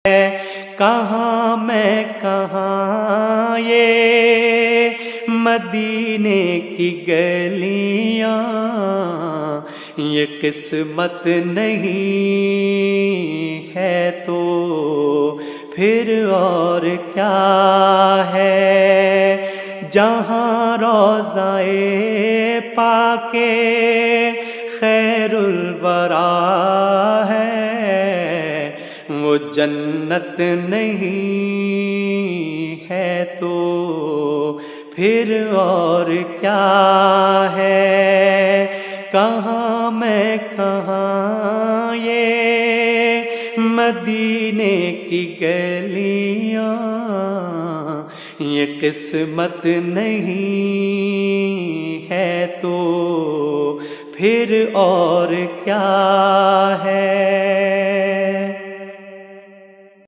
کہاں میں کہاں یہ مدینے کی گلیاں، یہ قسمت نہیں ہے تو پھر اور کیا ہے؟ جہاں روضہ پاک خیر الورا ہے، وہ جنت نہیں ہے تو پھر اور کیا ہے؟ کہاں میں کہاں یہ مدینے کی گلیاں، یہ قسمت نہیں ہے تو پھر اور کیا ہے؟